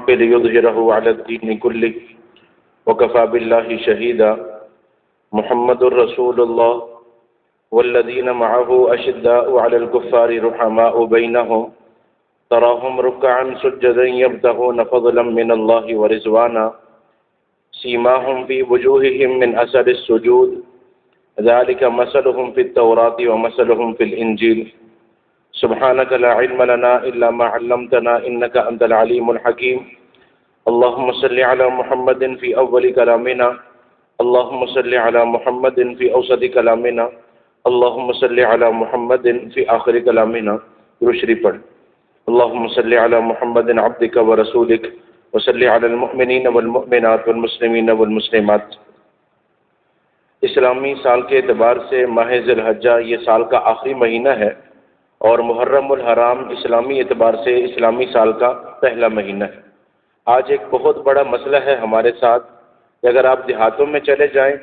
ليظهره على الدين كله وكفى بالله شهيدا محمد رسول الله والذين معه أشداء على الكفار رحماء بينهم تراهم ركعا سجدا يبتغون فضلا من الله ورضوانا سيماهم في وجوههم من أثر السجود ذلك مثلهم في التوراة ومثلهم في الإنجيل سبحانك لا علم لنا إلا ما علمتنا إنك أنت العليم الحكيم اللهم صل على محمد في أول كلامنا اللهم صل على محمد في أوسط كلامنا اللهم صل على محمد في آخر كلامنا درود پڑھ اللهم صل على محمد عبدك ورسولك وصل على المؤمنين والمؤمنات والمسلمين والمسلمات۔ اسلامی سال کے اعتبار سے ماہ ذی الحجہ یہ سال کا آخری مہینہ ہے اور محرم الحرام اسلامی اعتبار سے اسلامی سال کا پہلا مہینہ ہے۔ آج ایک بہت بڑا مسئلہ ہے ہمارے ساتھ کہ اگر آپ دیہاتوں میں چلے جائیں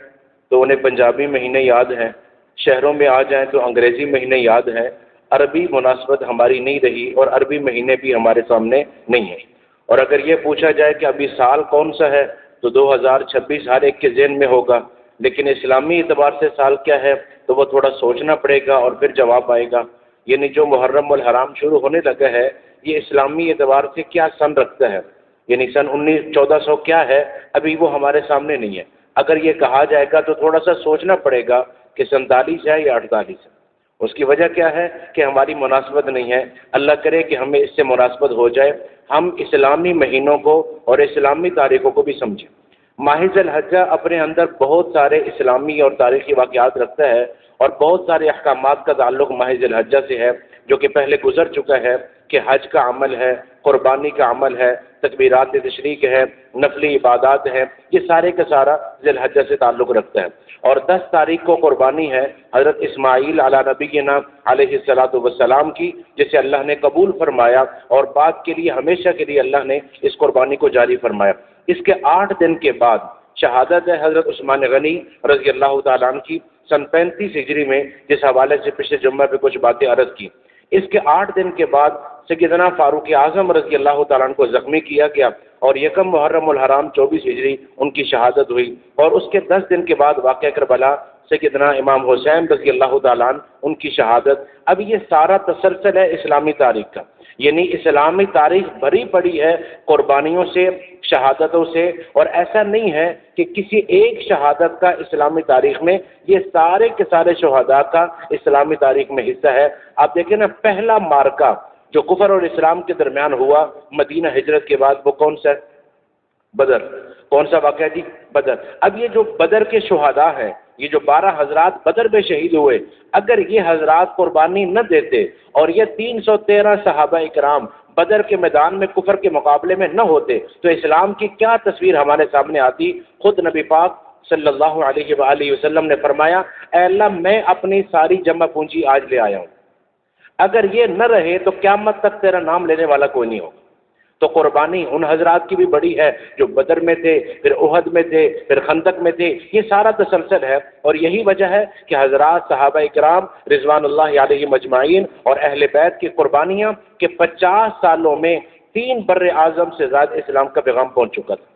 تو انہیں پنجابی مہینے یاد ہیں، شہروں میں آ جائیں تو انگریزی مہینے یاد ہیں، عربی مناسبت ہماری نہیں رہی اور عربی مہینے بھی ہمارے سامنے نہیں ہیں۔ اور اگر یہ پوچھا جائے کہ ابھی سال کون سا ہے تو 2026 ہر ایک کے ذہن میں ہوگا، لیکن اسلامی اعتبار سے سال کیا ہے تو وہ تھوڑا سوچنا پڑے گا اور پھر جواب آئے گا۔ یعنی جو محرم الحرام شروع ہونے لگا ہے یہ اسلامی اعتبار سے کیا سن رکھتا ہے، یعنی سن 1400 کیا ہے، ابھی وہ ہمارے سامنے نہیں ہے۔ اگر یہ کہا جائے گا تو تھوڑا سا سوچنا پڑے گا کہ 47 ہے یا 48 ہے۔ اس کی وجہ کیا ہے کہ ہماری مناسبت نہیں ہے۔ اللہ کرے کہ ہمیں اس سے مناسبت ہو جائے، ہم اسلامی مہینوں کو اور اسلامی تاریخوں کو بھی سمجھیں۔ ماہ ذی الحجہ اپنے اندر بہت سارے اسلامی اور تاریخی واقعات رکھتا ہے اور بہت سارے احکامات کا تعلق ماہ ذی الحجہ سے ہے جو کہ پہلے گزر چکا ہے کہ حج کا عمل ہے، قربانی کا عمل ہے، تکبیرات تشریق ہے، نفلی عبادات ہیں، یہ سارے کا سارا ذی الحجہ سے تعلق رکھتا ہے۔ اور 10 تاریخ کو قربانی ہے حضرت اسماعیل علی نبینا علیہ الصلاۃ والسلام کی، جسے اللہ نے قبول فرمایا اور بعد کے لیے ہمیشہ کے لیے اللہ نے اس قربانی کو جاری فرمایا۔ اس کے 8 دن کے بعد شہادت ہے حضرت عثمان غنی رضی اللہ تعالیٰ عنہ کی سن 35 ہجری میں، جس حوالے سے پچھلے جمعہ پہ کچھ باتیں عرض کی۔ اس کے 8 دن کے بعد سیدنا فاروق اعظم رضی اللہ تعالیٰ عنہ کو زخمی کیا گیا اور یکم محرم الحرام 24 ہجری ان کی شہادت ہوئی، اور اس کے 10 دن کے بعد واقعہ کربلا سیدنا امام حسین رضی اللہ تعالیٰ عنہ ان کی شہادت۔ اب یہ سارا تسلسل ہے اسلامی تاریخ کا، یعنی اسلامی تاریخ بھری پڑی ہے قربانیوں سے، شہادتوں سے، اور ایسا نہیں ہے کہ کسی ایک شہادت کا اسلامی تاریخ میں، یہ سارے کے سارے شہداء کا اسلامی تاریخ میں حصہ ہے۔ آپ دیکھیں نا، پہلا مارکہ جو کفر اور اسلام کے درمیان ہوا مدینہ ہجرت کے بعد، وہ کون سا ہے؟ بدر۔ کون سا واقعہ جی؟ بدر۔ اب یہ جو بدر کے شہداء ہیں، یہ جو 12 حضرات بدر میں شہید ہوئے، اگر یہ حضرات قربانی نہ دیتے اور یہ 313 صحابہ اکرام بدر کے میدان میں کفر کے مقابلے میں نہ ہوتے تو اسلام کی کیا تصویر ہمارے سامنے آتی؟ خود نبی پاک صلی اللہ علیہ وآلہ وسلم نے فرمایا، اے اللہ میں اپنی ساری جمع پونجی آج لے آیا ہوں، اگر یہ نہ رہے تو قیامت تک تیرا نام لینے والا کوئی نہیں ہوگا۔ تو قربانی ان حضرات کی بھی بڑی ہے جو بدر میں تھے، پھر احد میں تھے، پھر خندق میں تھے، یہ سارا تسلسل ہے، اور یہی وجہ ہے کہ حضرات صحابہ اکرام رضوان اللہ علیہم اجمعین اور اہل بیت کی قربانیاں کہ 50 سالوں میں 3 بر اعظم سے زیادہ اسلام کا پیغام پہنچ چکا تھا۔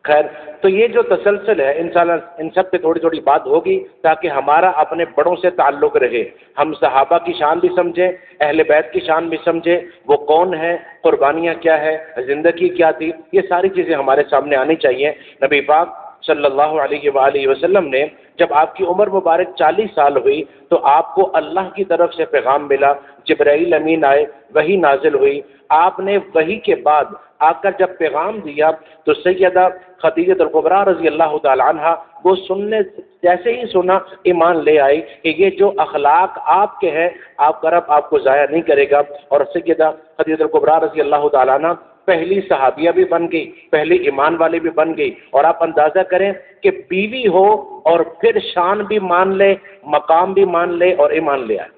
خیر، تو یہ جو تسلسل ہے انشاءاللہ ان سب پہ تھوڑی تھوڑی بات ہوگی تاکہ ہمارا اپنے بڑوں سے تعلق رہے، ہم صحابہ کی شان بھی سمجھیں، اہل بیت کی شان بھی سمجھیں، وہ کون ہے، قربانیاں کیا ہے، زندگی کیا تھی، یہ ساری چیزیں ہمارے سامنے آنی چاہیے۔ نبی پاک صلی اللہ علیہ وآلہ وسلم نے جب آپ کی عمر مبارک 40 سال ہوئی تو آپ کو اللہ کی طرف سے پیغام ملا، جبرائیل امین آئے، وحی نازل ہوئی، آپ نے وحی کے بعد آ کر جب پیغام دیا تو سیدہ خدیجہ الکبریٰ رضی اللہ تعالی عنہ وہ سننے جیسے ہی سنا ایمان لے آئی کہ یہ جو اخلاق آپ کے ہیں آپ کا رب آپ کو ضائع نہیں کرے گا، اور سیدہ خدیجہ الکبریٰ رضی اللہ تعالی عنہ پہلی صحابیہ بھی بن گئی، پہلی ایمان والی بھی بن گئی، اور آپ اندازہ کریں کہ بیوی ہو اور پھر شان بھی مان لے، مقام بھی مان لے اور ایمان لے آئے۔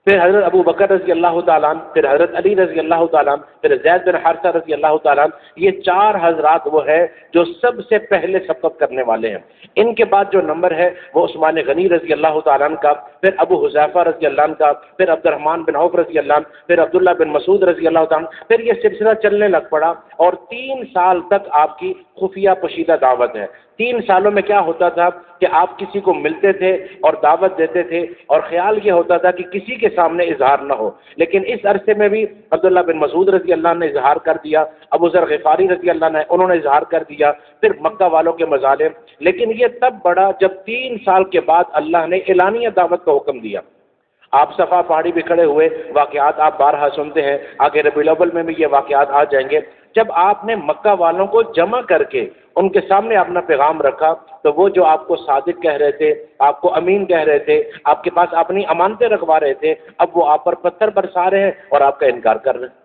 پھر حضرت ابو بکر رضی اللہ تعالیٰ عنہ، پھر حضرت علی رضی اللہ تعالیٰ عنہ، پھر زید بن حارثہ رضی اللہ تعالیٰ عنہ. یہ 4 حضرات وہ ہیں جو سب سے پہلے سبقت کرنے والے ہیں. ان کے بعد جو نمبر ہے وہ عثمان غنی رضی اللہ تعالیٰ عنہ کا، پھر ابو حذیفہ رضی اللہ عنہ کا، پھر عبد الرحمن بن عوف رضی اللہ عنہ، پھر عبداللہ بن مسعود رضی اللہ تعالیٰ عنہ. پھر یہ سلسلہ چلنے لگ پڑا اور 3 سال تک آپ کی خفیہ پوشیدہ دعوت ہے. 3 سالوں میں کیا ہوتا تھا کہ آپ کسی کو ملتے تھے اور دعوت دیتے تھے اور خیال یہ ہوتا تھا کہ کسی کے سامنے اظہار نہ ہو، لیکن اس عرصے میں بھی عبداللہ بن مسعود رضی اللہ عنہ نے اظہار کر دیا، ابو ذر غفاری رضی اللہ عنہ انہوں نے اظہار کر دیا، پھر مکہ والوں کے مظالم. لیکن یہ تب بڑا جب 3 سال کے بعد اللہ نے اعلانیہ دعوت کا حکم دیا. آپ صفا پہاڑی پہ کھڑے ہوئے، واقعات آپ بارہا سنتے ہیں، آگے ربیع الاول میں بھی یہ واقعات آ جائیں گے. جب آپ نے مکہ والوں کو جمع کر کے ان کے سامنے اپنا پیغام رکھا تو وہ جو آپ کو صادق کہہ رہے تھے، آپ کو امین کہہ رہے تھے، آپ کے پاس اپنی امانتیں رکھوا رہے تھے، اب وہ آپ پر پتھر برسا رہے ہیں اور آپ کا انکار کر رہے ہیں.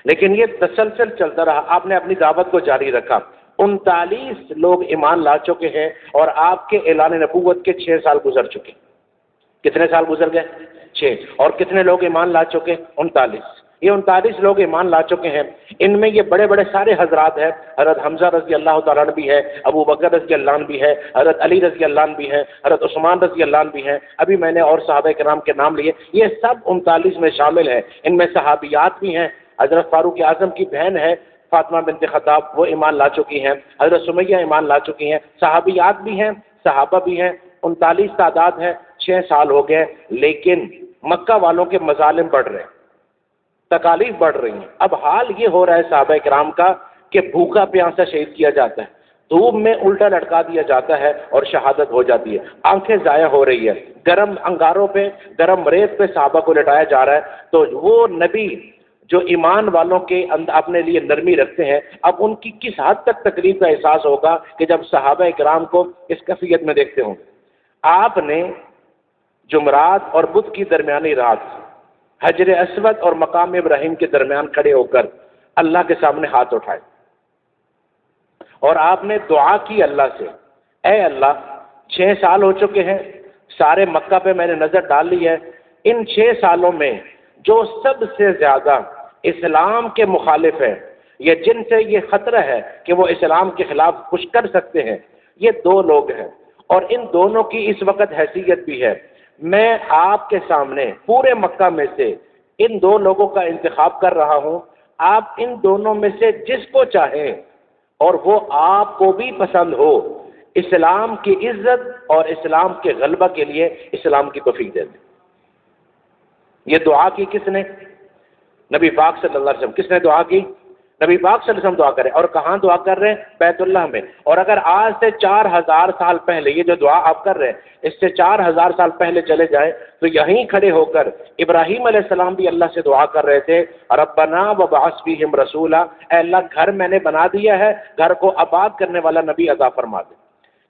لیکن یہ تسلسل چلتا رہا، آپ نے اپنی دعوت کو جاری رکھا. 39 لوگ ایمان لا چکے ہیں اور آپ کے اعلان نبوت کے 6 سال گزر چکے. کتنے سال گزر گئے؟ 6. اور کتنے لوگ ایمان لا چکے؟ 39. یہ 39 لوگ ایمان لا چکے ہیں. ان میں یہ بڑے بڑے سارے حضرات ہیں. حضرت حمزہ رضی اللہ تعالیٰ عنہ بھی ہے، ابو بکر رضی اللہ عنہ بھی ہے، حضرت علی رضی اللہ عنہ بھی ہے، حضرت عثمان رضی اللہ عنہ بھی ہیں. ابھی میں نے اور صحابہ کرام کے نام لیے، یہ سب 39 میں شامل ہیں. ان میں صحابیات بھی ہیں. حضرت فاروق اعظم کی بہن ہے فاطمہ بنت خطاب، وہ ایمان لا چکی ہیں. حضرت سمیہ ایمان لا چکی ہیں. صحابیات بھی ہیں، صحابہ بھی ہیں. 39 تعداد ہے. 6 سال ہو گئے، لیکن مکہ والوں کے مظالم بڑھ رہے ہیں، تکالیف بڑھ رہی ہیں. اب حال یہ ہو رہا ہے صحابہ کرام کا کہ بھوکا پیاسا شہید کیا جاتا ہے، دھوپ میں الٹا لٹکا دیا جاتا ہے اور شہادت ہو جاتی ہے، آنکھیں ضائع ہو رہی ہے، گرم انگاروں پہ، گرم ریت پہ صحابہ کو لٹایا جا رہا ہے. تو وہ نبی جو ایمان والوں کے اندر اپنے لیے نرمی رکھتے ہیں، اب ان کی کس حد تک تکلیف کا احساس ہوگا کہ جب صحابہ کرام کو اس کیفیت میں دیکھتے ہوں. آپ نے جمعرات اور بدھ کی درمیانی رات حجر اسود اور مقام ابراہیم کے درمیان کھڑے ہو کر اللہ کے سامنے ہاتھ اٹھائے اور آپ نے دعا کی اللہ سے، اے اللہ 6 سال ہو چکے ہیں، سارے مکہ پہ میں نے نظر ڈال لی ہے، ان 6 سالوں میں جو سب سے زیادہ اسلام کے مخالف ہے یا جن سے یہ خطرہ ہے کہ وہ اسلام کے خلاف کچھ کر سکتے ہیں، یہ 2 لوگ ہیں اور ان دونوں کی اس وقت حیثیت بھی ہے. میں آپ کے سامنے پورے مکہ میں سے ان 2 لوگوں کا انتخاب کر رہا ہوں. آپ ان دونوں میں سے جس کو چاہیں اور وہ آپ کو بھی پسند ہو، اسلام کی عزت اور اسلام کے غلبہ کے لیے اسلام کی توفیق دے دیں. یہ دعا کی کس نے؟ نبی پاک صلی اللہ علیہ وسلم. کس نے دعا کی؟ نبی پاک صلی اللہ علیہ وسلم دعا کرے. اور کہاں دعا کر رہے ہیں؟ بیت اللہ میں. اور اگر آج سے 4000 سال پہلے یہ جو دعا آپ کر رہے ہیں اس سے 4000 سال پہلے چلے جائیں تو یہیں کھڑے ہو کر ابراہیم علیہ السلام بھی اللہ سے دعا کر رہے تھے، ربنا وبعث فیہم رسولا، اے اللہ گھر میں نے بنا دیا ہے، گھر کو آباد کرنے والا نبی عطا فرما دے.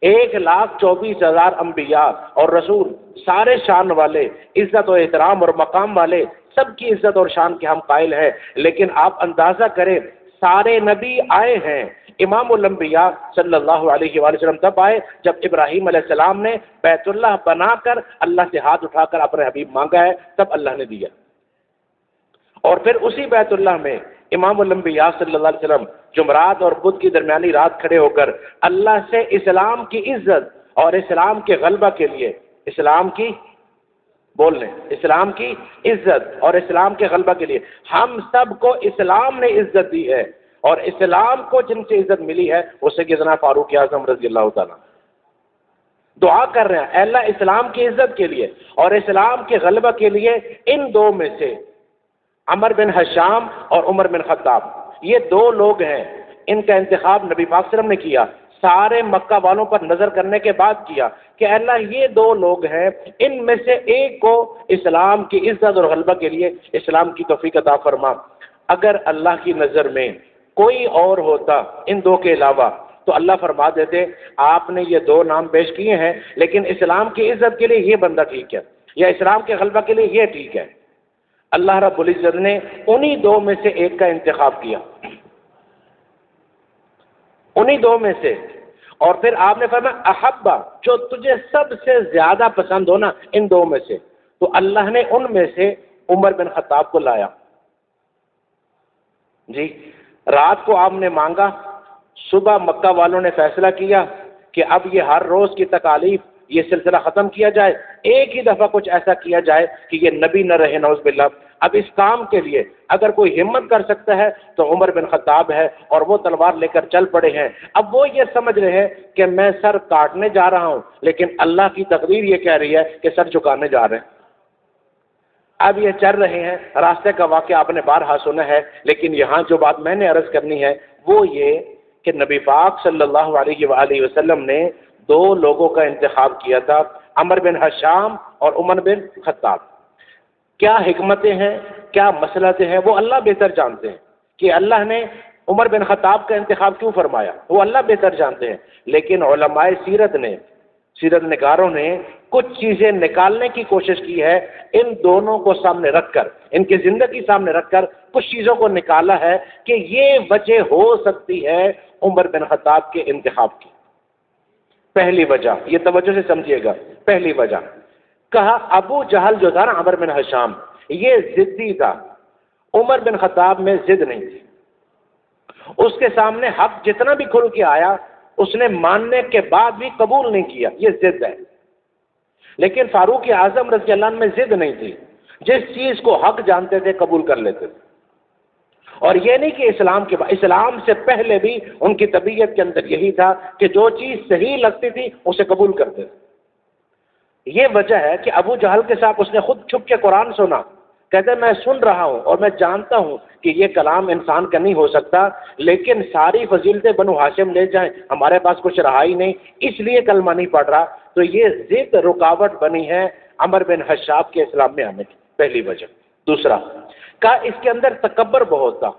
1,24,000 انبیاء اور رسول، سارے شان والے، عزت و احترام اور مقام والے، سب کی عزت اور شان کے ہم قائل ہیں. لیکن آپ اندازہ کریں سارے نبی آئے ہیں، امام الانبیاء صلی اللہ علیہ وآلہ وسلم تب آئے جب ابراہیم علیہ السلام نے بیت اللہ بنا کر اللہ سے ہاتھ اٹھا کر اپنے حبیب مانگا ہے، تب اللہ نے دیا. اور پھر اسی بیت اللہ میں امام الانبیاء صلی اللہ علیہ وسلم جمعرات اور بدھ کی درمیانی رات کھڑے ہو کر اللہ سے اسلام کی عزت اور اسلام کے غلبہ کے لیے، اسلام کی بول لیں، اسلام کی عزت اور اسلام کے غلبہ کے لیے، ہم سب کو اسلام نے عزت دی ہے اور اسلام کو جن سے عزت ملی ہے وہ سیدنا فاروق اعظم رضی اللہ تعالیٰ دعا کر رہے ہیں، اے اللہ اسلام کی عزت کے لیے اور اسلام کے غلبہ کے لیے ان 2 میں سے عمر بن حشام اور عمر بن خطاب، یہ 2 لوگ ہیں، ان کا انتخاب نبی پاک صلی اللہ علیہ وسلم نے کیا، سارے مکہ والوں پر نظر کرنے کے بعد کیا کہ اللہ یہ 2 لوگ ہیں، ان میں سے ایک کو اسلام کی عزت اور غلبہ کے لیے اسلام کی توفیق عطا فرما. اگر اللہ کی نظر میں کوئی اور ہوتا ان 2 کے علاوہ تو اللہ فرما دیتے آپ نے یہ 2 نام پیش کیے ہیں لیکن اسلام کی عزت کے لیے یہ بندہ ٹھیک ہے یا اسلام کے غلبہ کے لیے یہ ٹھیک ہے. اللہ رب العزت نے انہی 2 میں سے ایک کا انتخاب کیا، انہی 2 میں سے. اور پھر آپ نے فرمایا احبا، جو تجھے سب سے زیادہ پسند ہو نا ان 2 میں سے، تو اللہ نے ان میں سے عمر بن خطاب کو لایا. جی رات کو آپ نے مانگا، صبح مکہ والوں نے فیصلہ کیا کہ اب یہ ہر روز کی تکالیف یہ سلسلہ ختم کیا جائے، ایک ہی دفعہ کچھ ایسا کیا جائے کہ یہ نبی نہ رہے نعوذ باللہ. اب اس کام کے لیے اگر کوئی ہمت کر سکتا ہے تو عمر بن خطاب ہے، اور وہ تلوار لے کر چل پڑے ہیں. اب وہ یہ سمجھ رہے ہیں کہ میں سر کاٹنے جا رہا ہوں، لیکن اللہ کی تقدیر یہ کہہ رہی ہے کہ سر جھکانے جا رہے ہیں. اب یہ چل رہے ہیں، راستے کا واقعہ آپ نے بارہا سنا ہے، لیکن یہاں جو بات میں نے عرض کرنی ہے وہ یہ کہ نبی پاک صلی اللہ علیہ وآلہ وسلم نے دو لوگوں کا انتخاب کیا تھا، عمر بن حشام اور عمر بن خطاب. کیا حکمتیں ہیں، کیا مسئلتیں ہیں، وہ اللہ بہتر جانتے ہیں کہ اللہ نے عمر بن خطاب کا انتخاب کیوں فرمایا، وہ اللہ بہتر جانتے ہیں. لیکن علماء سیرت نگاروں نے کچھ چیزیں نکالنے کی کوشش کی ہے، ان دونوں کو سامنے رکھ کر، ان کی زندگی سامنے رکھ کر کچھ چیزوں کو نکالا ہے کہ یہ وجہ ہو سکتی ہے عمر بن خطاب کے انتخاب کی. پہلی وجہ یہ توجہ سے سمجھیے گا، پہلی وجہ کہا ابو جہل جو تھا نا عمر بن حشام، یہ ضدی تھا. عمر بن خطاب میں ضد نہیں تھی. اس کے سامنے حق جتنا بھی کھل کے آیا اس نے ماننے کے بعد بھی قبول نہیں کیا، یہ ضد ہے. لیکن فاروق اعظم رضی اللہ عنہ میں ضد نہیں تھی، جس چیز کو حق جانتے تھے قبول کر لیتے تھے. اور یہ نہیں کہ اسلام سے پہلے بھی ان کی طبیعت کے اندر یہی تھا کہ جو چیز صحیح لگتی تھی اسے قبول کرتے تھے. یہ وجہ ہے کہ ابو جہل کے ساتھ اس نے خود چھپ کے قرآن سنا، کہتے میں سن رہا ہوں اور میں جانتا ہوں کہ یہ کلام انسان کا نہیں ہو سکتا، لیکن ساری فضیلتیں بنو ہاشم لے جائیں، ہمارے پاس کچھ رہا ہی نہیں، اس لیے کلمہ نہیں پڑھ رہا. تو یہ ضد رکاوٹ بنی ہے عمر بن حشاب کے اسلام میں آنے کی، پہلی وجہ. دوسرا کہا اس کے اندر تکبر بہت تھا،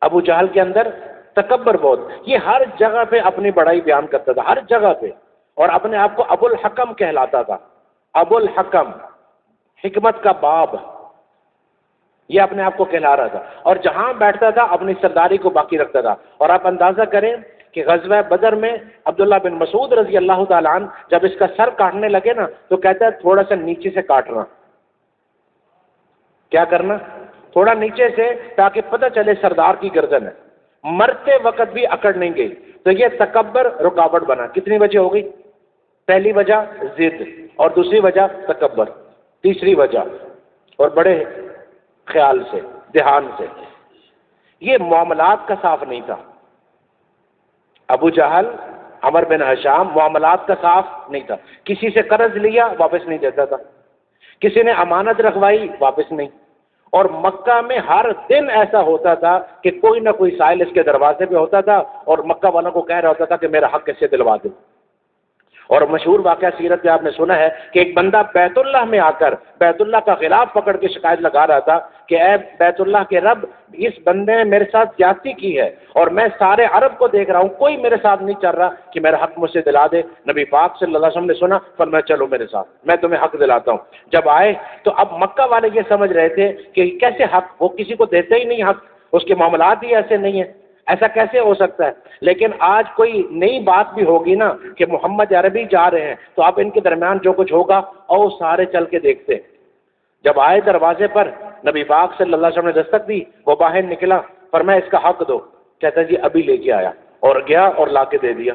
ابو جہل کے اندر تکبر بہت. یہ ہر جگہ پہ اپنی بڑائی بیان کرتا تھا، ہر جگہ پہ، اور اپنے آپ کو ابو الحکم کہلاتا تھا. ابو الحکم، حکمت کا باب، یہ اپنے آپ کو کہلا رہا تھا. اور جہاں بیٹھتا تھا اپنی سرداری کو باقی رکھتا تھا. اور آپ اندازہ کریں کہ غزوہ بدر میں عبداللہ بن مسعود رضی اللہ تعالیٰ عنہ جب اس کا سر کاٹنے لگے نا تو کہتا ہے تھوڑا سا نیچے سے کاٹنا. کیا کرنا؟ تھوڑا نیچے سے، تاکہ پتہ چلے سردار کی گردن ہے. مرتے وقت بھی اکڑ نہیں گئی. تو یہ تکبر رکاوٹ بنا. کتنی وجہ ہو گئی؟ پہلی وجہ ضد، اور دوسری وجہ تکبر. تیسری وجہ، اور بڑے خیال سے، دھیان سے، یہ معاملات کا صاف نہیں تھا. ابو جہل، عمر بن حشام معاملات کا صاف نہیں تھا. کسی سے قرض لیا واپس نہیں دیتا تھا، کسی نے امانت رکھوائی واپس نہیں. اور مکہ میں ہر دن ایسا ہوتا تھا کہ کوئی نہ کوئی سائل اس کے دروازے پہ ہوتا تھا اور مکہ والوں کو کہہ رہا ہوتا تھا کہ میرا حق کیسے دلوا دو. اور مشہور واقعہ سیرت میں آپ نے سنا ہے کہ ایک بندہ بیت اللہ میں آ کر بیت اللہ کا غلاف پکڑ کے شکایت لگا رہا تھا کہ اے بیت اللہ کے رب، اس بندے نے میرے ساتھ زیادتی کی ہے اور میں سارے عرب کو دیکھ رہا ہوں، کوئی میرے ساتھ نہیں چل رہا کہ میرا حق مجھ سے دلا دے. نبی پاک صلی اللہ علیہ وسلم نے سنا، فرمایا چلو میرے ساتھ، میں تمہیں حق دلاتا ہوں. جب آئے تو اب مکہ والے یہ سمجھ رہے تھے کہ کیسے حق، وہ کسی کو دیتے ہی نہیں حق، اس کے معاملات ہی ایسے نہیں ہیں، ایسا کیسے ہو سکتا ہے. لیکن آج کوئی نئی بات بھی ہوگی نا کہ محمد عربی جا رہے ہیں تو اب ان کے درمیان جو کچھ ہوگا اور سارے چل کے دیکھتے. جب آئے دروازے پر نبی پاک صلی اللہ علیہ وسلم نے دستک دی، وہ باہر نکلا، فرمایا اس کا حق دو. کہتا جی ابھی لے کے آیا، اور گیا اور لا کے دے دیا.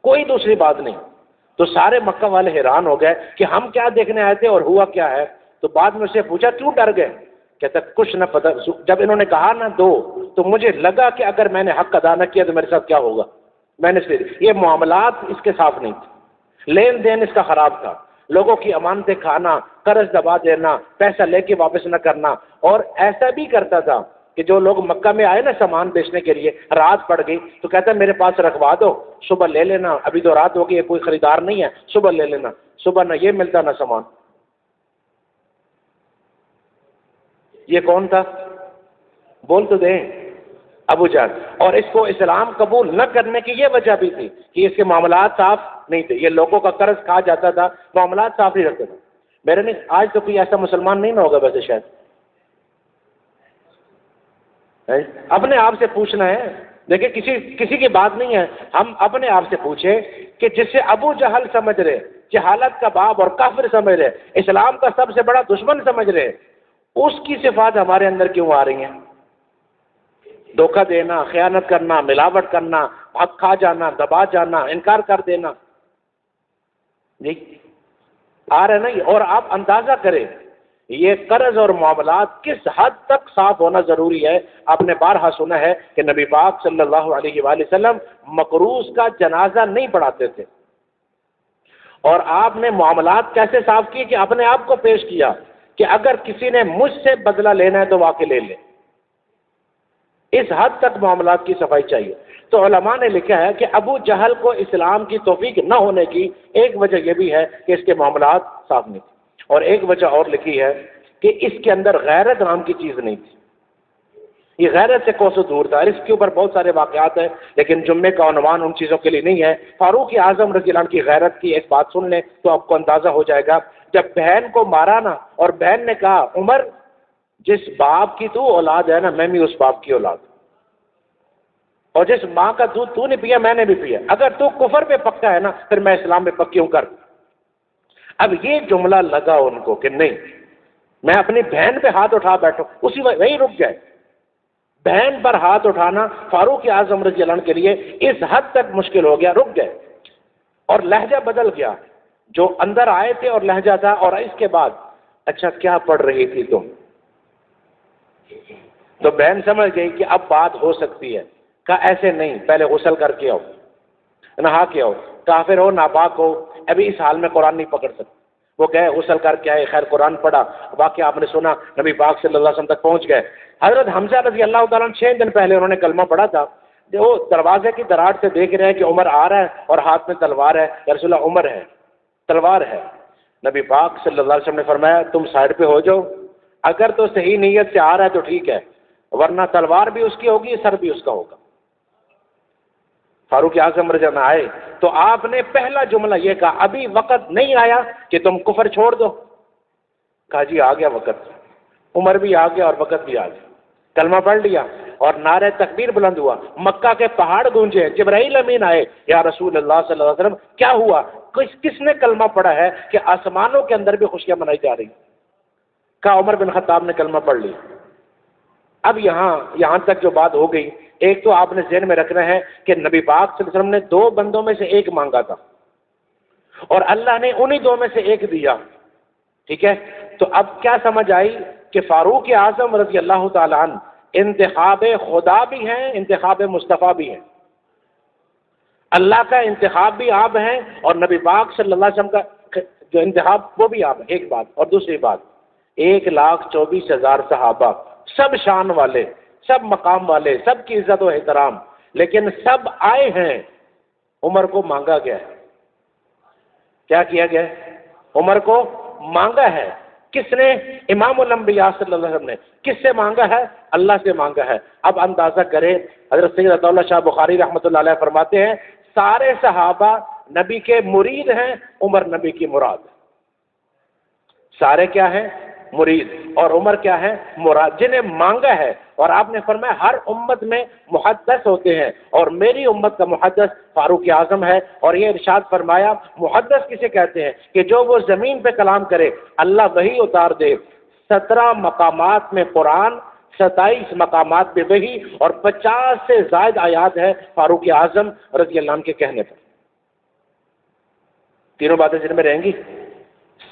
کوئی دوسری بات نہیں. تو سارے مکہ والے حیران ہو گئے کہ ہم کیا دیکھنے آئے تھے اور ہوا کیا ہے. تو بعد میں اسے پوچھا کیوں ڈر گئے؟ کہتا کچھ نہ پتہ. جب انہوں نے کہا نہ دو تو مجھے لگا کہ اگر میں نے حق ادا نہ کیا تو میرے ساتھ کیا ہوگا. میں نے یہ معاملات اس کے صاف نہیں تھے، لین دین اس کا خراب تھا، لوگوں کی امانتیں کھانا، قرض دبا دینا، پیسہ لے کے واپس نہ کرنا. اور ایسا بھی کرتا تھا کہ جو لوگ مکہ میں آئے نا سامان بیچنے کے لیے، رات پڑ گئی تو کہتا ہے میرے پاس رکھوا دو، صبح لے لینا، ابھی تو رات ہو گئی، کوئی خریدار نہیں ہے، صبح لے لینا. صبح نہ یہ ملتا نہ سامان. یہ کون تھا؟ بول تو دیں. ابو جہل. اور اس کو اسلام قبول نہ کرنے کی یہ وجہ بھی تھی کہ اس کے معاملات صاف نہیں تھے. یہ لوگوں کا قرض کھا جاتا تھا، معاملات صاف نہیں رکھتے تھے. میرے نہیں، آج تو کوئی ایسا مسلمان نہیں نہ ہوگا ویسے شاید. اپنے آپ سے پوچھنا ہے. دیکھیں کسی کی بات نہیں ہے، ہم اپنے آپ سے پوچھیں کہ جسے ابو جہل سمجھ رہے، جہالت کا باپ اور کافر سمجھ رہے، اسلام کا سب سے بڑا دشمن سمجھ رہے، اس کی صفات ہمارے اندر کیوں آ رہی ہیں؟ دھوکہ دینا، خیانت کرنا، ملاوٹ کرنا، حق کھا جانا، دبا جانا، انکار کر دینا، جی آ رہے نا یہ۔ اور آپ اندازہ کریں یہ قرض اور معاملات کس حد تک صاف ہونا ضروری ہے۔ آپ نے بارہا سنا ہے کہ نبی پاک صلی اللہ علیہ وآلہ وسلم مقروض کا جنازہ نہیں پڑھاتے تھے، اور آپ نے معاملات کیسے صاف کیے کہ اپنے آپ کو پیش کیا کہ اگر کسی نے مجھ سے بدلہ لینا ہے تو واقع لے لے۔ اس حد تک معاملات کی صفائی چاہیے۔ تو علماء نے لکھا ہے کہ ابو جہل کو اسلام کی توفیق نہ ہونے کی ایک وجہ یہ بھی ہے کہ اس کے معاملات صاف نہیں تھے، اور ایک وجہ اور لکھی ہے کہ اس کے اندر غیرت نام کی چیز نہیں تھی، یہ غیرت سے کوسوں دور تھا۔ اور اس کے اوپر بہت سارے واقعات ہیں، لیکن جمعے کا عنوان ان چیزوں کے لیے نہیں ہے۔ فاروق اعظم رضی اللہ عنہ کی غیرت کی ایک بات سن لیں تو آپ کو اندازہ ہو جائے گا۔ جب بہن کو مارا نا، اور بہن نے کہا عمر جس باپ کی تو اولاد ہے نا، میں بھی اس باپ کی اولاد ہوں، اور جس ماں کا دودھ تو نہیں پیا میں نے بھی پیا، اگر تو کفر پہ پکا ہے نا پھر میں اسلام میں پکی ہوں کر۔ اب یہ جملہ لگا ان کو کہ نہیں، میں اپنی بہن پہ ہاتھ اٹھا بیٹھوں، اسی وہی رک گئے۔ بہن پر ہاتھ اٹھانا فاروق اعظم رضی اللہ عنہ کے لیے اس حد تک مشکل ہو گیا، رک گئے، اور لہجہ بدل گیا۔ جو اندر آئے تھے اور لہجہ تھا، اور اس کے بعد اچھا کیا پڑھ رہی تھی تم؟ تو بہن سمجھ گئی کہ اب بات ہو سکتی ہے۔ کہا ایسے نہیں، پہلے غسل کر کے آؤ، نہا کے آؤ، کافر ہو ناپاک ہو، ابھی اس حال میں قرآن نہیں پکڑ سکتے۔ وہ گئے غسل کر کے آئے، خیر قرآن پڑھا، واقعہ آپ نے سنا، نبی پاک صلی اللہ علیہ وسلم تک پہنچ گئے۔ حضرت حمزہ رضی اللہ تعالیٰ 6 دن پہلے انہوں نے کلمہ پڑھا تھا، وہ دروازے کی دراڑ سے دیکھ رہے ہیں کہ عمر آ رہا ہے اور ہاتھ میں تلوار ہے، یا رسول اللہ عمر ہے، تلوار ہے۔ نبی پاک صلی اللہ علیہ وسلم نے فرمایا تم سائڈ پہ ہو جاؤ، اگر تو صحیح نیت سے آ رہا ہے تو ٹھیک ہے، ورنہ تلوار بھی اس کی ہوگی، سر بھی اس کا ہوگا۔ فاروق اعظم رضی اللہ عنہ آئے تو آپ نے پہلا جملہ یہ کہا ابھی وقت نہیں آیا کہ تم کفر چھوڑ دو؟ کہا جی آ گیا وقت، عمر بھی آ گیا اور وقت بھی آ گیا۔ کلمہ پڑھ لیا اور نعرہ تکبیر بلند ہوا، مکہ کے پہاڑ گونجے، جبرائیل امین آئے، یا رسول اللہ صلی اللہ علیہ وسلم کیا ہوا؟ کس نے کلمہ پڑھا ہے کہ آسمانوں کے اندر بھی خوشیاں منائی جا رہی؟ کہا عمر بن خطاب نے کلمہ پڑھ لی۔ اب یہاں تک جو بات ہو گئی، ایک تو آپ نے ذہن میں رکھنا ہے کہ نبی پاک صلی اللہ علیہ وسلم نے 2 بندوں میں سے ایک مانگا تھا، اور اللہ نے انہی 2 میں سے ایک دیا، ٹھیک ہے؟ تو اب کیا سمجھ آئی کہ فاروق اعظم رضی اللہ تعالیٰ عنہ انتخاب خدا بھی ہیں، انتخاب مصطفیٰ بھی ہیں، اللہ کا انتخاب بھی آپ ہیں، اور نبی پاک صلی اللہ علیہ وسلم کا جو انتخاب وہ بھی آپ ہیں۔ ایک بات، اور دوسری بات، 1,24,000 صحابہ، سب شان والے، سب مقام والے، سب کی عزت و احترام، لیکن سب آئے ہیں، عمر کو مانگا گیا ہے۔ کیا کیا گیا ہے؟ عمر کو مانگا ہے۔ کس نے؟ امام الانبیاء صلی اللہ علیہ وسلم نے۔ کس سے مانگا ہے؟ اللہ سے مانگا ہے۔ اب اندازہ کریں، حضرت سید عطا اللہ شاہ بخاری رحمۃ اللہ علیہ فرماتے ہیں سارے صحابہ نبی کے مرید ہیں، عمر نبی کی مراد ہے۔ سارے کیا ہیں؟ مرید، اور عمر کیا ہے؟ مراد، جنہیں مانگا ہے۔ اور آپ نے فرمایا ہر امت میں محدث ہوتے ہیں، اور میری امت کا محدث فاروق اعظم ہے۔ اور یہ ارشاد فرمایا محدث کسے کہتے ہیں؟ کہ جو وہ زمین پہ کلام کرے اللہ وحی اتار دے۔ 17 مقامات میں قرآن، 27 مقامات پہ وحی، اور 50 سے زائد آیات ہے فاروق اعظم رضی اللہ عنہ کے کہنے پر۔ تینوں باتیں جن میں رہیں گی،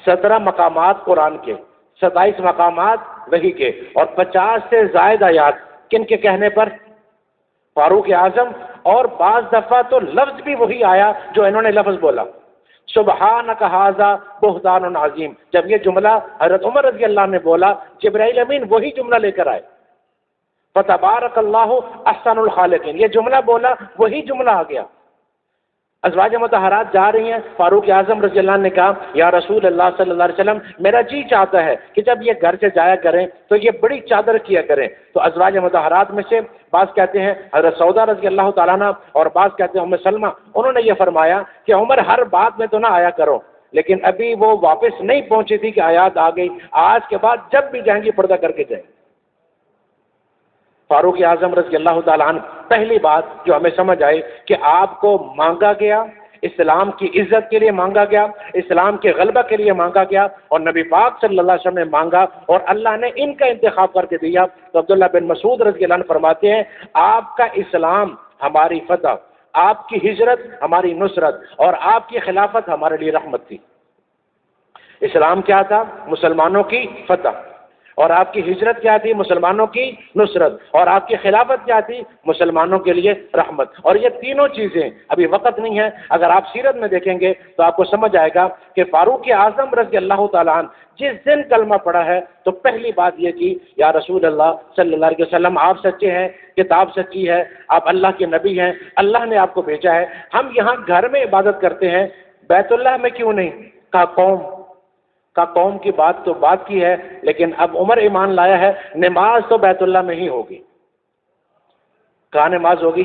17 مقامات قرآن کے، 27 مقامات وحی کے، اور 50 سے زائد آیات کن کے کہنے پر؟ فاروق اعظم۔ اور بعض دفعہ تو لفظ بھی وہی آیا جو انہوں نے لفظ بولا، سبحانک ھذا بہتان عظیم۔ جب یہ جملہ حضرت عمر رضی اللہ عنہ نے بولا، جبرائیل امین وہی جملہ لے کر آئے، فتبارک اللہ احسن الخالقین، یہ جملہ بولا وہی جملہ آ گیا۔ ازواج مطہرات جا رہی ہیں، فاروق اعظم رضی اللہ عنہ نے کہا یا رسول اللہ صلی اللہ علیہ وسلم میرا جی چاہتا ہے کہ جب یہ گھر سے جایا کریں تو یہ بڑی چادر کیا کریں۔ تو ازواج مطہرات میں سے بعض کہتے ہیں حضرت سودا رضی اللہ تعالیٰ عنہ، اور بعض کہتے ہیں ام سلمہ، انہوں نے یہ فرمایا کہ عمر ہر بات میں تو نہ آیا کرو، لیکن ابھی وہ واپس نہیں پہنچی تھی کہ آیات آ گئی، آج کے بعد جب بھی جائیں گی پردہ کر کے جائیں۔ فاروق اعظم رضی اللہ تعالیٰ عنہ، پہلی بات جو ہمیں سمجھ آئی کہ آپ کو مانگا گیا، اسلام کی عزت کے لیے مانگا گیا، اسلام کے غلبہ کے لیے مانگا گیا، اور نبی پاک صلی اللہ علیہ وسلم نے مانگا اور اللہ نے ان کا انتخاب کر کے دیا۔ تو عبداللہ بن مسعود رضی اللہ عنہ فرماتے ہیں آپ کا اسلام ہماری فتح، آپ کی ہجرت ہماری نصرت، اور آپ کی خلافت ہمارے لیے رحمت تھی۔ اسلام کیا تھا؟ مسلمانوں کی فتح، اور آپ کی ہجرت کیا تھی؟ مسلمانوں کی نصرت، اور آپ کی خلافت کیا تھی؟ مسلمانوں کے لیے رحمت۔ اور یہ تینوں چیزیں، ابھی وقت نہیں ہے، اگر آپ سیرت میں دیکھیں گے تو آپ کو سمجھ آئے گا کہ فاروق اعظم رضی اللہ تعالیٰ عنہ جس دن کلمہ پڑھا ہے تو پہلی بات یہ کی، یا رسول اللہ صلی اللہ علیہ وسلم آپ سچے ہیں، کتاب سچی ہے، آپ اللہ کے نبی ہیں، اللہ نے آپ کو بھیجا ہے، ہم یہاں گھر میں عبادت کرتے ہیں، بیت اللہ میں کیوں نہیں؟ کہا قوم کی بات تو بات کی ہے، لیکن اب عمر ایمان لایا ہے، نماز تو بیت اللہ میں ہی ہوگی۔ کہاں نماز ہوگی؟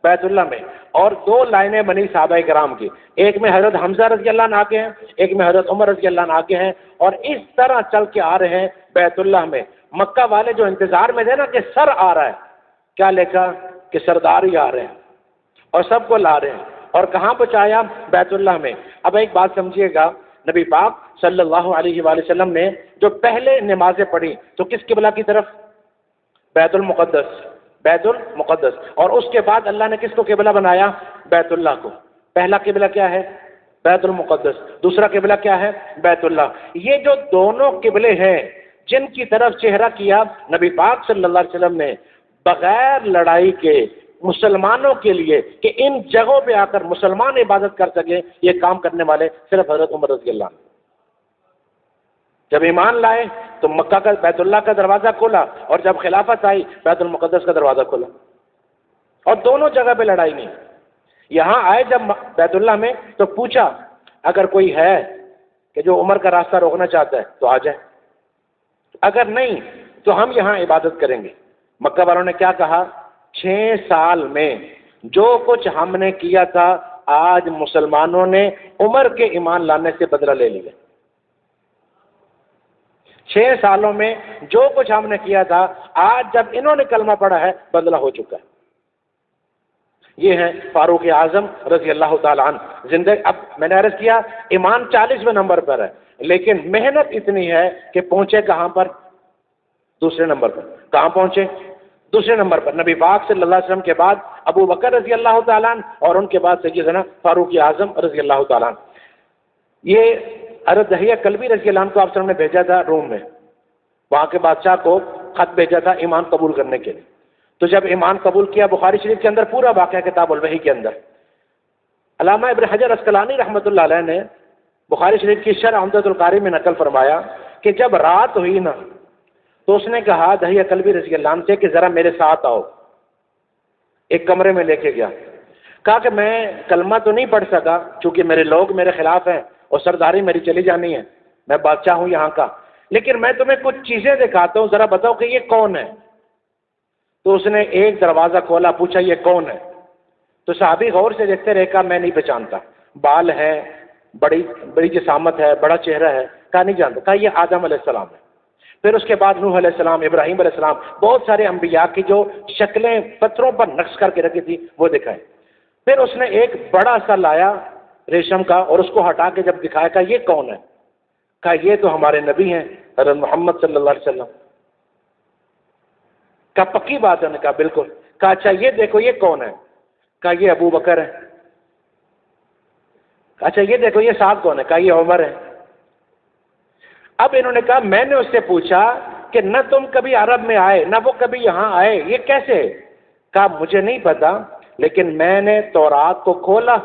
بیت اللہ میں۔ اور دو لائنیں بنی صحابہ کرام کی، ایک میں حضرت حمزہ رضی اللہ عنہ آگے ہیں، ایک میں حضرت عمر رضی اللہ عنہ آگے ہیں، اور اس طرح چل کے آ رہے ہیں بیت اللہ میں۔ مکہ والے جو انتظار میں تھے نا کہ سر آ رہا ہے، کیا لکھا کہ سردار ہی آ رہے ہیں، اور سب کو لا رہے ہیں، اور کہاں پہنچایا؟ بیت اللہ میں۔ اب ایک بات سمجھیے گا، نبی پاک صلی اللہ علیہ وآلہ وسلم نے جو پہلے نمازیں پڑھی تو کس قبلہ کی طرف؟ بیت المقدس، اور اس کے بعد اللہ نے کس کو قبلہ بنایا؟ بیت اللہ کو۔ پہلا قبلہ کیا ہے؟ بیت المقدس، دوسرا قبلہ کیا ہے؟ بیت اللہ۔ یہ جو دونوں قبلے ہیں جن کی طرف چہرہ کیا نبی پاک صلی اللہ علیہ وسلم نے بغیر لڑائی کے مسلمانوں کے لیے کہ ان جگہوں پہ آ کر مسلمان عبادت کر سکیں، یہ کام کرنے والے صرف حضرت عمر رضی اللہ عنہ۔ جب ایمان لائے تو مکہ کا بیت اللہ کا دروازہ کھولا، اور جب خلافت آئی بیت المقدس کا دروازہ کھولا، اور دونوں جگہ پہ لڑائی نہیں۔ یہاں آئے جب بیت اللہ میں تو پوچھا اگر کوئی ہے کہ جو عمر کا راستہ روکنا چاہتا ہے تو آ جائے، اگر نہیں تو ہم یہاں عبادت کریں گے۔ مکہ والوں نے کیا کہا؟ 6 سال میں جو کچھ ہم نے کیا تھا آج مسلمانوں نے عمر کے ایمان لانے سے بدلہ لے لیا۔ 6 سالوں میں جو کچھ ہم نے کیا تھا آج جب انہوں نے کلمہ پڑھا ہے بدلہ ہو چکا ہے۔ یہ ہے فاروق اعظم رضی اللہ تعالیٰ عنہ۔ زندگی، اب میں نے عرض کیا ایمان 40ویں نمبر پر ہے، لیکن محنت اتنی ہے کہ پہنچے کہاں پر؟ دوسرے نمبر پر۔ کہاں پہنچے؟ دوسرے نمبر پر۔ نبی پاک صلی اللہ علیہ وسلم کے بعد ابو بکر رضی اللہ تعالیٰ عنہ، اور ان کے بعد سیدنا فاروق اعظم رضی اللہ تعالیٰ عنہ۔ یہ حضرت دحیہ کلبی رضی اللہ عنہ کو آپ نے بھیجا تھا روم میں، وہاں کے بادشاہ کو خط بھیجا تھا ایمان قبول کرنے کے لیے۔ تو جب ایمان قبول کیا، بخاری شریف کے اندر پورا واقعہ کتاب الوحی کے اندر علامہ ابن حجر اسقلانی رحمۃ اللہ علیہ نے بخاری شریف کی شرح عمدۃ القاری میں نقل فرمایا کہ جب رات ہوئی نا تو اس نے کہا دحیہ کلبی رضی اللہ عنہ سے کہ ذرا میرے ساتھ آؤ۔ ایک کمرے میں لے کے گیا، کہا کہ میں کلمہ تو نہیں پڑھ سکا چونکہ میرے لوگ میرے خلاف ہیں اور سرداری میری چلی جانی ہے، میں بادشاہ ہوں یہاں کا، لیکن میں تمہیں کچھ چیزیں دکھاتا ہوں، ذرا بتاؤ کہ یہ کون ہے۔ تو اس نے ایک دروازہ کھولا، پوچھا یہ کون ہے؟ تو صحابی غور سے دیکھتے رہے، کہا میں نہیں پہچانتا، بال ہے، بڑی جسامت ہے، بڑا چہرہ ہے، کہا نہیں جانتا، کہا یہ آدم علیہ السلام ہے۔ پھر اس کے بعد نوح علیہ السلام، ابراہیم علیہ السلام، بہت سارے انبیاء کی جو شکلیں پتھروں پر نقش کر کے رکھی تھی وہ دکھائے۔ پھر اس نے ایک بڑا سا لایا ریشم کا اور اس کو ہٹا کے جب دکھایا، کہا یہ کون ہے؟ کہا یہ تو ہمارے نبی ہیں حضرت محمد صلی اللہ علیہ وسلم۔ کہا پکی بات ہے؟ نے کہا بالکل۔ کہا اچھا یہ دیکھو یہ کون ہے؟ کہا یہ ابو بکر ہے۔ اچھا یہ دیکھو یہ ساتھ کون ہے؟ کہا یہ عمر ہے۔ اب انہوں نے کہا میں نے اس سے پوچھا کہ نہ تم کبھی عرب میں آئے نہ وہ کبھی یہاں آئے، یہ کیسے؟ کہا مجھے نہیں پتا، لیکن میں نے تورات کو کھولا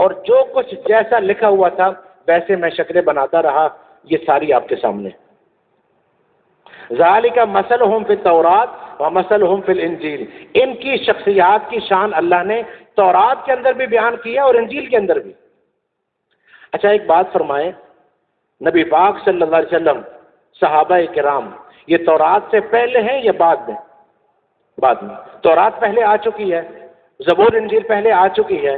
اور جو کچھ جیسا لکھا ہوا تھا ویسے میں شکلیں بناتا رہا، یہ ساری آپ کے سامنے۔ ذالک مثلہم فی التوراۃ ومثلہم فی الانجیل، ان کی شخصیات کی شان اللہ نے تورات کے اندر بھی بیان کیا اور انجیل کے اندر بھی۔ اچھا ایک بات فرمائیں، نبی پاک صلی اللہ علیہ وسلم، صحابہ کرام، یہ تورات سے پہلے ہیں یا بعد میں؟ بعد میں۔ تورات پہلے آ چکی ہے، زبور انجیل پہلے آ چکی ہے،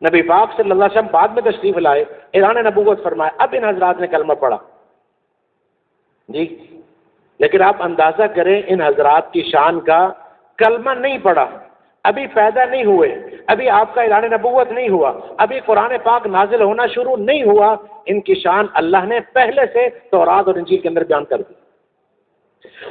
نبی پاک صلی اللہ علیہ وسلم بعد میں تشریف لائے، اعلان نبوت فرمایا، اب ان حضرات نے کلمہ پڑھا جی۔ لیکن آپ اندازہ کریں ان حضرات کی شان کا، کلمہ نہیں پڑھا، ابھی پیدا نہیں ہوئے، ابھی آپ کا اعلان نبوت نہیں ہوا، ابھی قرآن پاک نازل ہونا شروع نہیں ہوا، ان کی شان اللہ نے پہلے سے تورات اور انجیل کے اندر بیان کر دی۔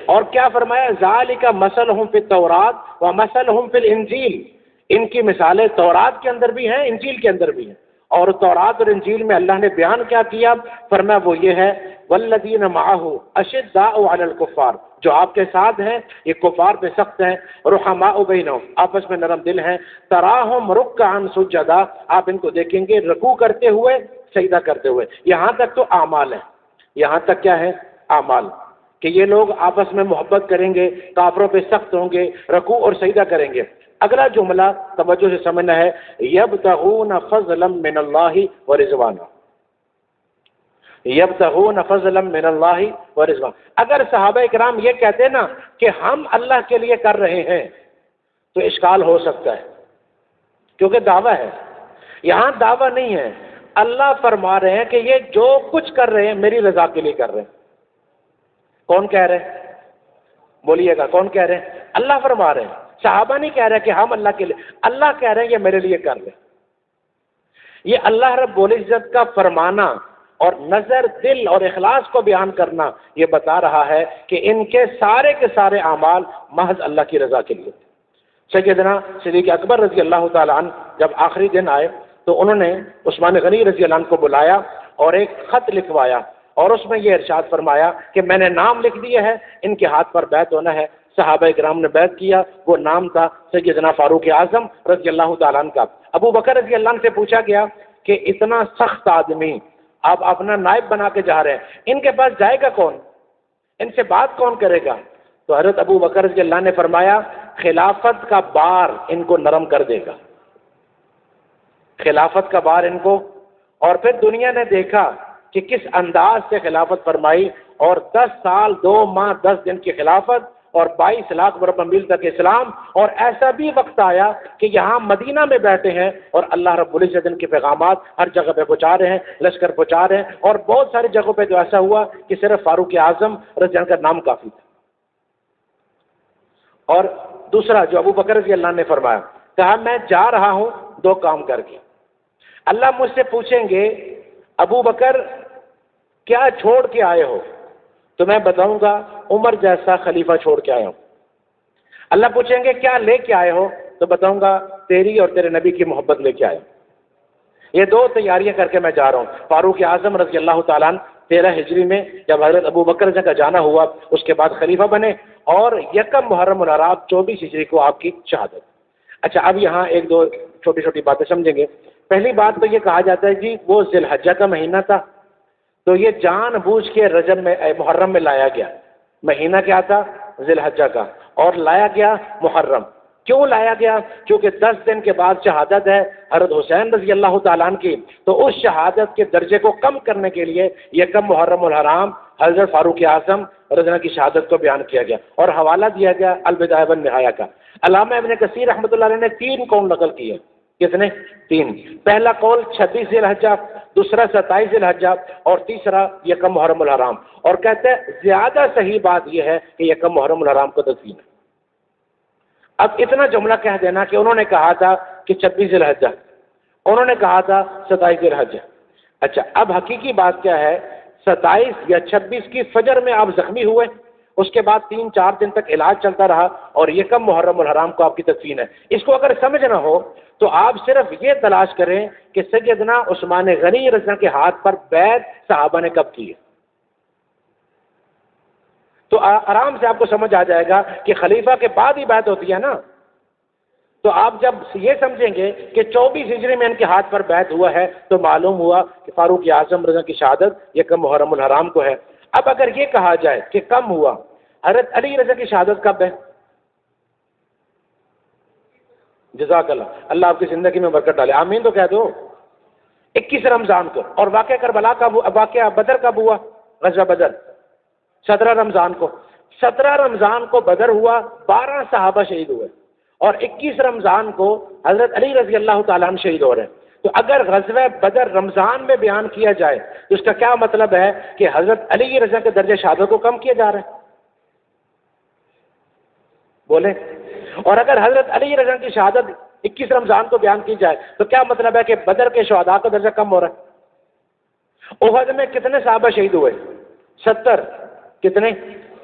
اور کیا فرمایا؟ ذالک مثلہم فی التورات و مثلہم فی الانجیل، ان کی مثالیں تورات کے اندر بھی ہیں، انجیل کے اندر بھی ہیں۔ اور تورات اور انجیل میں اللہ نے بیان کیا کیا؟ فرمایا وہ یہ ہے والذین معہ اشداء علی الکفار، جو آپ کے ساتھ ہیں یہ کفار پہ سخت ہیں، رحماء بینہم، آپس میں نرم دل ہیں، تراہم رکعا سجدا، آپ ان کو دیکھیں گے رکوع کرتے ہوئے، سجدہ کرتے ہوئے۔ یہاں تک تو اعمال ہے، یہاں تک کیا ہے؟ اعمال، کہ یہ لوگ آپس میں محبت کریں گے، کافروں پہ سخت ہوں گے، رکوع اور سجدہ کریں گے۔ اگلا جملہ توجہ سے سمجھنا ہے، یبتغون فضلا من اللہ ورضوانا، یبتغون فضلا من اللہ ورضوانا۔ اگر صحابہ کرام یہ کہتے نا کہ ہم اللہ کے لیے کر رہے ہیں تو اشکال ہو سکتا ہے، کیونکہ دعویٰ ہے، یہاں دعویٰ نہیں ہے، اللہ فرما رہے ہیں کہ یہ جو کچھ کر رہے ہیں میری رضا کے لیے کر رہے ہیں۔ کون کہہ رہے ہیں؟ بولیے گا، کون کہہ رہے ہیں؟ اللہ فرما رہے ہیں، صحابہ نہیں کہہ رہے کہ ہم اللہ کے لیے، اللہ کہہ رہے ہیں یہ میرے لیے کر لیں۔ یہ اللہ رب العزت کا فرمانا اور نظر، دل اور اخلاص کو بیان کرنا یہ بتا رہا ہے کہ ان کے سارے اعمال محض اللہ کی رضا کے لیے۔ سیدنا صدیق اکبر رضی اللہ تعالیٰ عنہ جب آخری دن آئے تو انہوں نے عثمان غنی رضی اللہ عنہ کو بلایا اور ایک خط لکھوایا، اور اس میں یہ ارشاد فرمایا کہ میں نے نام لکھ دیا ہے، ان کے ہاتھ پر بیعت ہونا ہے۔ صحابہ کرام نے بیعت کیا، وہ نام تھا سیدنا فاروق اعظم رضی اللہ تعالیٰ عنہ کا۔ ابو بکر رضی اللہ عنہ سے پوچھا گیا کہ اتنا سخت آدمی آپ اپنا نائب بنا کے جا رہے ہیں، ان کے پاس جائے گا کون؟ ان سے بات کون کرے گا؟ تو حضرت ابو بکر رضی اللہ نے فرمایا خلافت کا بار ان کو نرم کر دے گا، خلافت کا بار ان کو۔ اور پھر دنیا نے دیکھا کہ کس انداز سے خلافت فرمائی، اور 10 سال 2 ماہ 10 دن کی خلافت اور 22 لاکھ مربع میل تک اسلام۔ اور ایسا بھی وقت آیا کہ یہاہ مدینہ میں بیٹھے ہیں اور اللہ رب العزت ان کے پیغامات ہر جگہ پہ پہنچا رہے ہیں، لشکر پہنچا رہے ہیں، اور بہت ساری جگہوں پہ تو ایسا ہوا کہ صرف فاروق اعظم رضی اللہ عنہ کا نام کافی تھا۔ اور دوسرا جو ابو بکر رضی اللہ عنہ نے فرمایا، کہا میں جا رہا ہوں 2 کام کر کے، اللہ مجھ سے پوچھیں گے ابو بکر کیا چھوڑ کے آئے ہو، تو میں بتاؤں گا عمر جیسا خلیفہ چھوڑ کے آیا ہوں۔ اللہ پوچھیں گے کیا لے کے آئے ہو، تو بتاؤں گا تیری اور تیرے نبی کی محبت لے کے آیا ہوں۔ یہ 2 تیاریاں کر کے میں جا رہا ہوں۔ فاروق اعظم رضی اللہ تعالیٰ عنہ 13 ہجری میں جب حضرت ابو بکر کا جانا ہوا، اس کے بعد خلیفہ بنے، اور 1 محرم الحرام 24 ہجری کو آپ کی شہادت۔ اچھا، اب یہاں 1-2 چھوٹی چھوٹی باتیں سمجھیں گے۔ پہلی بات تو یہ کہا جاتا ہے جی وہ ذی الحجہ کا مہینہ تھا، تو یہ جان بوجھ کے رجب میں محرم میں لایا گیا۔ مہینہ کیا تھا؟ ذی الحجہ کا، اور لایا گیا محرم۔ کیوں لایا گیا؟ کیونکہ 10 دن کے بعد شہادت ہے حضرت حسین رضی اللہ تعالیٰ عنہ کی، تو اس شہادت کے درجے کو کم کرنے کے لیے 1 محرم الحرام حضرت فاروق اعظم رضی اللہ عنہ کی شہادت کو بیان کیا گیا، اور حوالہ دیا گیا البدایہ والنہایہ کا۔ علامہ ابن کثیر رحمۃ اللہ علیہ نے 3 قول نقل کیے۔ کتنے؟ 3۔ پہلا قول 26 ذی الحجہ، دوسرا 27 ذی الحجہ، اور تیسرا 1 محرم الحرام۔ اور کہتے ہیں زیادہ صحیح بات یہ ہے کہ 1 محرم الحرام کو تدفین ہے۔ اب اتنا جملہ کہہ دینا کہ انہوں نے کہا تھا کہ 26 ذی الحجہ، انہوں نے کہا تھا 27 ذی الحجہ۔ اچھا، اب حقیقی بات کیا ہے؟ 27 یا 26 کی فجر میں آپ زخمی ہوئے، اس کے بعد 3-4 دن تک علاج چلتا رہا، اور 1 محرم الحرام کو آپ کی تدفین ہے۔ اس کو اگر سمجھنا ہو تو آپ صرف یہ تلاش کریں کہ سیدنا عثمان غنی رضی اللہ عنہ کے ہاتھ پر بیعت صحابہ نے کب کی ہے، تو آرام سے آپ کو سمجھ آ جائے گا کہ خلیفہ کے بعد ہی بیعت ہوتی ہے نا۔ تو آپ جب یہ سمجھیں گے کہ 24 ہجری میں ان کے ہاتھ پر بیعت ہوا ہے، تو معلوم ہوا کہ فاروق اعظم رضی اللہ عنہ کی شہادت 1 محرم الحرام کو ہے۔ اب اگر یہ کہا جائے کہ کم ہوا، حضرت علی رضی اللہ عنہ کی شہادت کب ہے؟ جزاک اللہ، اللہ آپ کی زندگی میں برکت ڈالے، آمین تو کہہ دو۔ 21 رمضان کو۔ اور واقعہ کربلا کا واقعہ بدر کب ہوا؟ غزوہ بدر 17 رمضان کو۔ 17 رمضان کو بدر ہوا، 12 صحابہ شہید ہوئے، اور 21 رمضان کو حضرت علی رضی اللہ تعالیٰ عنہ شہید ہو رہے ہیں۔ تو اگر غزوہ بدر رمضان میں بیان کیا جائے تو اس کا کیا مطلب ہے کہ حضرت علی رضی کے درجہ شہادت کو کم کیا جا رہا ہے؟ بولے۔ اور اگر حضرت علی رضی کی شہادت 21 رمضان کو بیان کی جائے تو کیا مطلب ہے کہ بدر کے شہداء کا درجہ کم ہو رہا ہے؟ احد میں کتنے صحابہ شہید ہوئے؟ 70۔ کتنے؟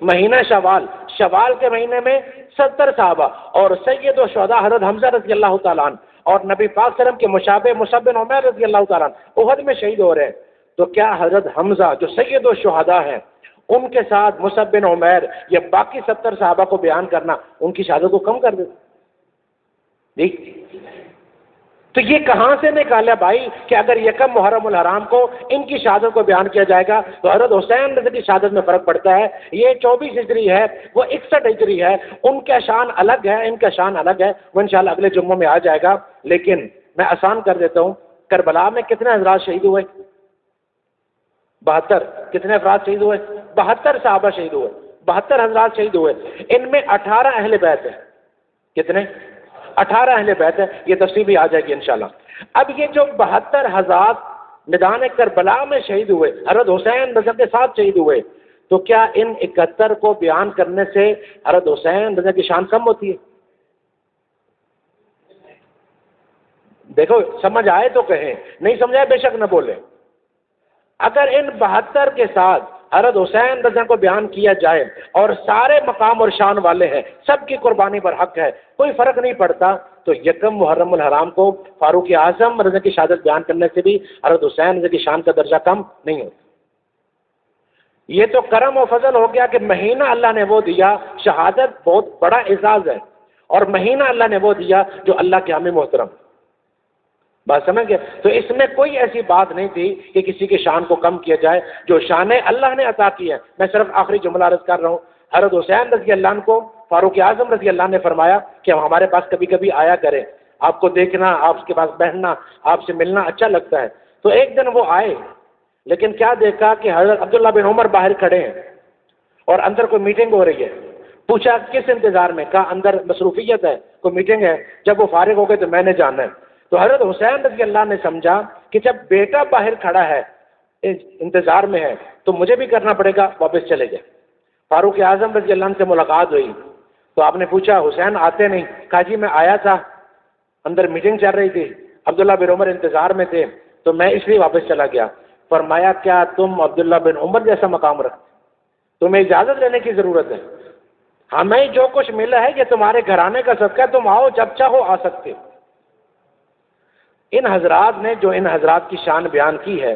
مہینہ شوال، شوال کے مہینے میں 70 صحابہ، اور سید و شہداء حضرت حمزہ رضی اللہ تعالیٰ عنہ اور نبی پاک صلی اللہ علیہ وسلم کے مشابہ مصعب بن عمیر رضی اللہ تعالیٰ عنہ احد میں شہید ہو رہے ہیں۔ تو کیا حضرت حمزہ جو سید و شہداء ہیں ان کے ساتھ مصعب بن عمیر یا باقی 70 صحابہ کو بیان کرنا ان کی شہادت کو کم کر دیتا؟ جی تو یہ کہاں سے نکالا بھائی کہ اگر یکم محرم الحرام کو ان کی شہادت کو بیان کیا جائے گا تو حضرت حسین رضی کی شہادت میں فرق پڑتا ہے؟ یہ 24 ہجری ہے، وہ 61 ہجری ہے، ان کا شان الگ ہے، ان کا شان الگ ہے، وہ انشاءاللہ اگلے جمعوں میں آ جائے گا۔ لیکن میں آسان کر دیتا ہوں، کربلا میں کتنے حضرات شہید ہوئے؟ 72۔ کتنے افراد شہید ہوئے؟ 72 صحابہ شہید ہوئے، 72 حضرات شہید ہوئے، ان میں 18 اہل بیت ہیں۔ کتنے؟ 18 اہل بیت ہے، یہ تفصیل بھی آ جائے گی انشاءاللہ۔ اب یہ جو 72 حضرات میدان کربلا میں شہید ہوئے، حضرت حسین رضی کے ساتھ شہید ہوئے، تو کیا ان 71 کو بیان کرنے سے حضرت حسین رضی کی شان کم ہوتی ہے؟ دیکھو سمجھ آئے تو کہیں، نہیں سمجھائے بے شک نہ بولے۔ اگر ان 72 کے ساتھ حضرت حسین رضی کو بیان کیا جائے اور سارے مقام اور شان والے ہیں، سب کی قربانی پر حق ہے، کوئی فرق نہیں پڑتا، تو یکم محرم الحرام کو فاروق اعظم رضی کی شہادت بیان کرنے سے بھی حضرت حسین رضی کی شان کا درجہ کم نہیں ہوتا۔ یہ تو کرم و فضل ہو گیا کہ مہینہ اللہ نے وہ دیا، شہادت بہت بڑا اعزاز ہے، اور مہینہ اللہ نے وہ دیا جو اللہ کے حامی محترم۔ بات سمجھ گئے؟ تو اس میں کوئی ایسی بات نہیں تھی کہ کسی کی شان کو کم کیا جائے، جو شانیں اللہ نے عطا کی ہیں۔ میں صرف آخری جملہ عرض کر رہا ہوں، حضرت حسین رضی اللہ عنہ کو فاروق اعظم رضی اللہ عنہ نے فرمایا کہ ہمارے پاس کبھی کبھی آیا کریں، آپ کو دیکھنا، آپ کے پاس بیٹھنا، آپ سے ملنا اچھا لگتا ہے۔ تو ایک دن وہ آئے، لیکن کیا دیکھا کہ حضرت عبداللہ بن عمر باہر کھڑے ہیں اور اندر کوئی میٹنگ ہو رہی ہے۔ پوچھا کس انتظار میں؟ کہا اندر مصروفیت ہے، کوئی میٹنگ ہے، جب وہ فارغ ہو گئے تو میں نے جانا ہے۔ تو حضرت حسین رضی اللہ نے سمجھا کہ جب بیٹا باہر کھڑا ہے، انتظار میں ہے، تو مجھے بھی کرنا پڑے گا، واپس چلے گئے۔ فاروق اعظم رضی اللہ عنہ سے ملاقات ہوئی تو آپ نے پوچھا حسین آتے نہیں؟ کہا جی میں آیا تھا، اندر میٹنگ چل رہی تھی، عبداللہ بن عمر انتظار میں تھے، تو میں اس لیے واپس چلا گیا۔ فرمایا کیا تم عبداللہ بن عمر جیسا مقام رکھتے؟ تمہیں اجازت لینے کی ضرورت ہے، ہمیں جو کچھ ملا ہے یہ تمہارے گھرانے کا صدقہ ہے، تم آؤ جب چاہو آ سکتے۔ ان حضرات نے جو ان حضرات کی شان بیان کی ہے،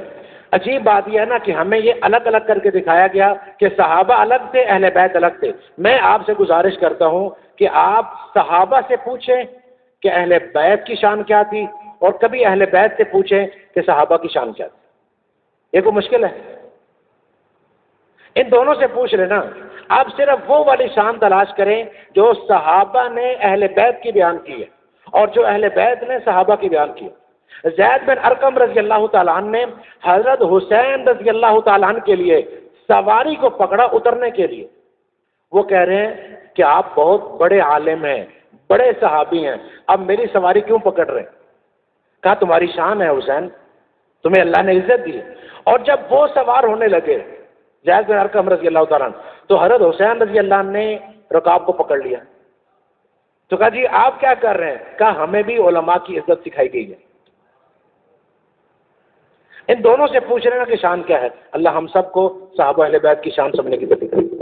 عجیب بات یہ ہے نا کہ ہمیں یہ الگ الگ کر کے دکھایا گیا کہ صحابہ الگ تھے، اہل بیت الگ تھے۔ میں آپ سے گزارش کرتا ہوں کہ آپ صحابہ سے پوچھیں کہ اہل بیت کی شان کیا تھی، اور کبھی اہل بیت سے پوچھیں کہ صحابہ کی شان کیا تھی۔ یہ کوئی مشکل ہے؟ ان دونوں سے پوچھ لینا۔ آپ صرف وہ والی شان تلاش کریں جو صحابہ نے اہل بیت کی بیان کی ہے، اور جو اہل بیت نے صحابہ کی بیان کی ہے۔ زید بن ارقم رضی اللہ تعالیٰ عنہ نے حضرت حسین رضی اللہ تعالیٰ عنہ کے لیے سواری کو پکڑا اترنے کے لیے۔ وہ کہہ رہے ہیں کہ آپ بہت بڑے عالم ہیں، بڑے صحابی ہیں، اب میری سواری کیوں پکڑ رہے ہیں؟ کہا تمہاری شان ہے حسین، تمہیں اللہ نے عزت دی۔ اور جب وہ سوار ہونے لگے زید بن ارقم رضی اللہ تعالیٰ عنہ، تو حضرت حسین رضی اللہ عنہ نے رکاب کو پکڑ لیا۔ تو کہا جی آپ کیا کر رہے ہیں؟ کہا ہمیں بھی علماء کی عزت سکھائی گئی ہے۔ ان دونوں سے پوچھ رہے ہیں کہ شان کیا ہے۔ اللہ ہم سب کو صحابہ اہل بیت کی شان سمجھنے کی توفیق دے۔